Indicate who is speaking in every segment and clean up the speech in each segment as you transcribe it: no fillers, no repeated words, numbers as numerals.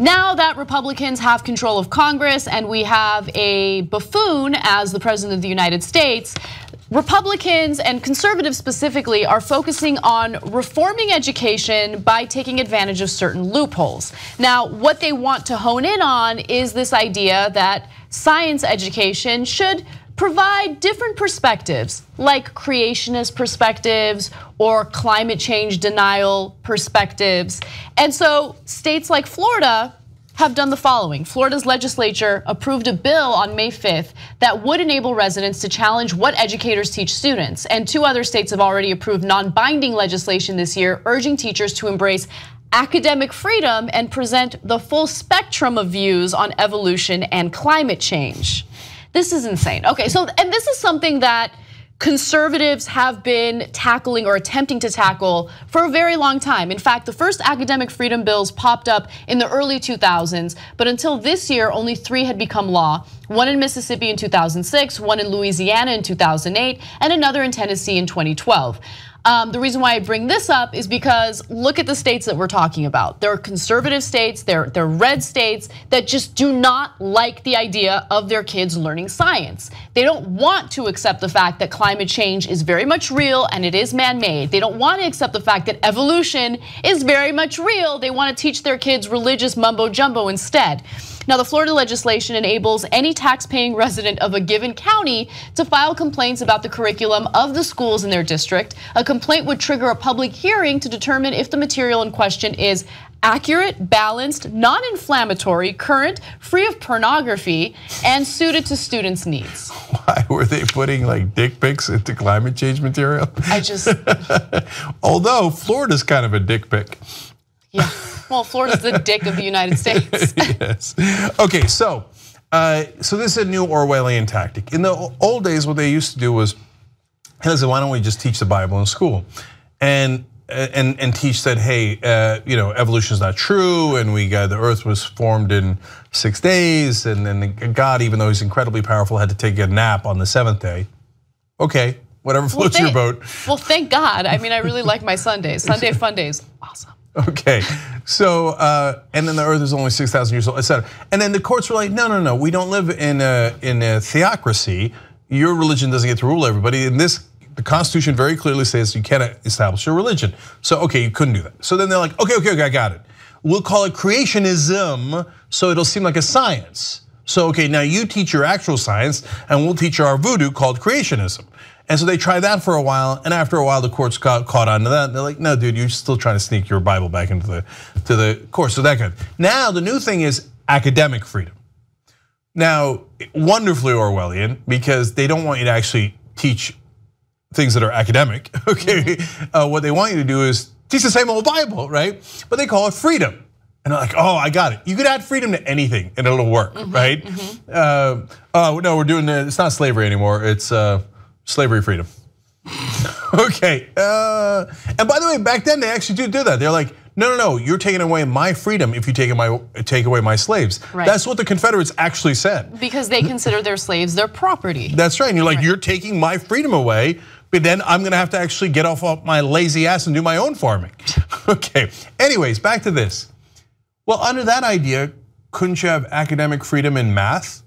Speaker 1: Now that Republicans have control of Congress and we have a buffoon as the president of the United States, Republicans and conservatives specifically are focusing on reforming education by taking advantage of certain loopholes. Now, what they want to hone in on is this idea that science education should provide different perspectives, like creationist perspectives or climate change denial perspectives. And so states like Florida have done the following. Florida's legislature approved a bill on May 5th that would enable residents to challenge what educators teach students. And 2 other states have already approved non-binding legislation this year, urging teachers to embrace academic freedom and present the full spectrum of views on evolution and climate change. This is insane. Okay, and this is something that conservatives have been tackling or attempting to tackle for a very long time. In fact, the first academic freedom bills popped up in the early 2000s, but until this year, only 3 had become law. One in Mississippi in 2006, one in Louisiana in 2008, and another in Tennessee in 2012. The reason why I bring this up is because look at the states that we're talking about. They're conservative states, they're red states that just do not like the idea of their kids learning science. They don't want to accept the fact that climate change is very much real and it is man-made. They don't want to accept the fact that evolution is very much real. They want to teach their kids religious mumbo-jumbo instead. Now, the Florida legislation enables any tax-paying resident of a given county to file complaints about the curriculum of the schools in their district. A complaint would trigger a public hearing to determine if the material in question is accurate, balanced, non-inflammatory, current, free of pornography, and suited to students' needs.
Speaker 2: Why were they putting like dick pics into climate change material? Although Florida's kind of a dick pic.
Speaker 1: Yeah, well, Florida's the dick of the United States.
Speaker 2: Yes. Okay, so this is a new Orwellian tactic. In the old days, what they used to do was, hey, listen, why don't we just teach the Bible in school, and teach that, hey, evolution is not true, and the Earth was formed in 6 days, and then God, even though He's incredibly powerful, had to take a nap on the 7th day. Okay, whatever floats your boat.
Speaker 1: Well, thank God. I mean, I really like my Sundays. Sunday fun days, awesome.
Speaker 2: Okay, so and then the Earth is only 6,000 years old, etc. And then the courts were like, no, we don't live in a theocracy. Your religion doesn't get to rule everybody. In this, the Constitution very clearly says you can't establish a religion. So okay, you couldn't do that. So then they're like, okay, I got it. We'll call it creationism, so it'll seem like a science. So okay, now you teach your actual science, and we'll teach our voodoo called creationism. And so they tried that for a while, and after a while, the courts caught on to that. They're like, no, dude, you're still trying to sneak your Bible back into the course. So that good. Now the new thing is academic freedom. Now, wonderfully Orwellian, because they don't want you to actually teach things that are academic. Okay, what they want you to do is teach the same old Bible, right? But they call it freedom. And they're like, oh, I got it. You could add freedom to anything and it'll work, right? Oh no, we're doing it's not slavery anymore. It's slavery freedom. Okay, and by the way, back then they actually do that. They're like, no, you're taking away my freedom if you take away my slaves. Right. That's what the Confederates actually said.
Speaker 1: Because they consider their slaves their property.
Speaker 2: That's right, and you're like, you're taking my freedom away, but then I'm gonna have to actually get off my lazy ass and do my own farming. Okay, anyways, back to this. Well, under that idea, couldn't you have academic freedom in math?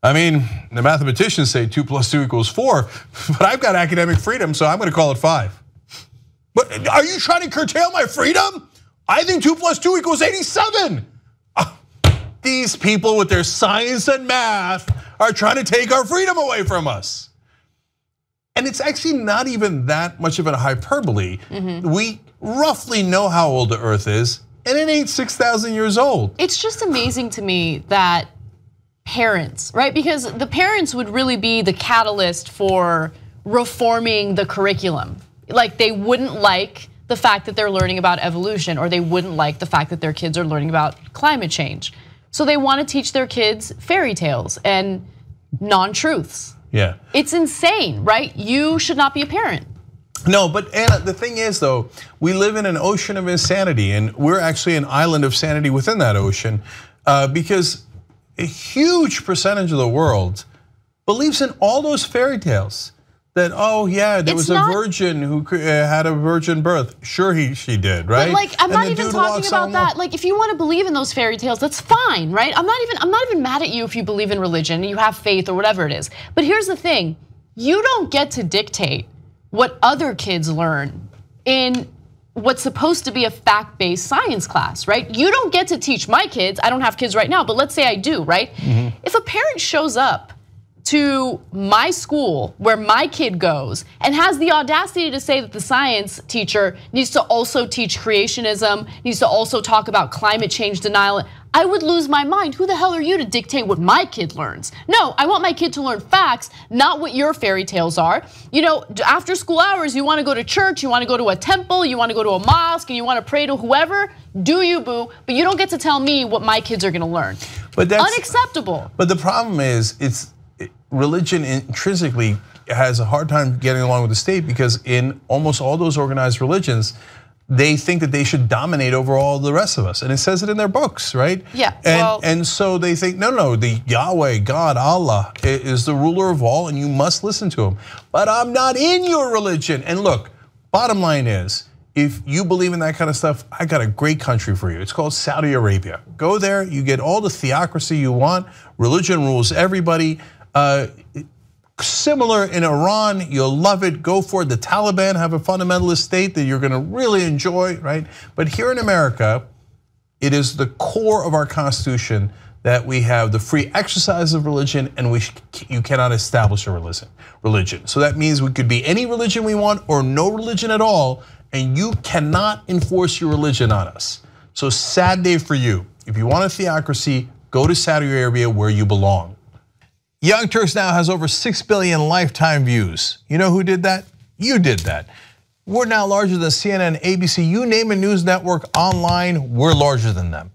Speaker 2: I mean, the mathematicians say 2 + 2 = 4, but I've got academic freedom, so I'm gonna call it 5. But are you trying to curtail my freedom? I think 2 + 2 = 87. These people with their science and math are trying to take our freedom away from us. And it's actually not even that much of a hyperbole. We roughly know how old the Earth is, and it ain't 6,000 years old.
Speaker 1: It's just amazing to me that parents, right? Because the parents would really be the catalyst for reforming the curriculum. Like they wouldn't like the fact that they're learning about evolution, or they wouldn't like the fact that their kids are learning about climate change. So they want to teach their kids fairy tales and non-truths.
Speaker 2: Yeah.
Speaker 1: It's insane, right? You should not be a parent.
Speaker 2: No, but Anna, the thing is though, we live in an ocean of insanity, and we're actually an island of sanity within that ocean, because a huge percentage of the world believes in all those fairy tales. that, oh yeah, there was a virgin who had a virgin birth. Sure, she did, right?
Speaker 1: But like, I'm not even talking about that. Like, if you want to believe in those fairy tales, that's fine, right? I'm not even mad at you if you believe in religion and you have faith or whatever it is. But here's the thing, you don't get to dictate what other kids learn in what's supposed to be a fact-based science class, right? You don't get to teach my kids. I don't have kids right now, but let's say I do, right? If a parent shows up to my school where my kid goes and has the audacity to say that the science teacher needs to also teach creationism, needs to also talk about climate change denial, I would lose my mind. Who the hell are you to dictate what my kid learns? No, I want my kid to learn facts, not what your fairy tales are. You know, after school hours, you wanna go to church, you wanna go to a temple, you wanna go to a mosque, and you wanna pray to whoever, do you, boo, but you don't get to tell me what my kids are gonna learn. But that's unacceptable.
Speaker 2: But the problem is, religion intrinsically has a hard time getting along with the state because in almost all those organized religions, they think that they should dominate over all the rest of us. And it says it in their books, right?
Speaker 1: Yeah.
Speaker 2: And so they think, no, the Yahweh, God, Allah is the ruler of all and you must listen to him. But I'm not in your religion. And look, bottom line is, if you believe in that kind of stuff, I got a great country for you. It's called Saudi Arabia. Go there, you get all the theocracy you want. Religion rules everybody. Similar in Iran, you'll love it, go for it. The Taliban have a fundamentalist state that you're gonna really enjoy, right? But here in America, it is the core of our Constitution that we have the free exercise of religion and you cannot establish a religion. So that means we could be any religion we want or no religion at all, and you cannot enforce your religion on us. So sad day for you. If you want a theocracy, go to Saudi Arabia where you belong. Young Turks now has over 6 billion lifetime views. You know who did that? You did that. We're now larger than CNN, ABC, you name a news network online, we're larger than them.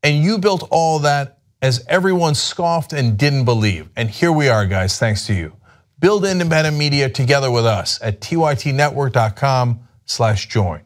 Speaker 2: And you built all that as everyone scoffed and didn't believe. And here we are, guys, thanks to you. Build independent media together with us at tytnetwork.com/join.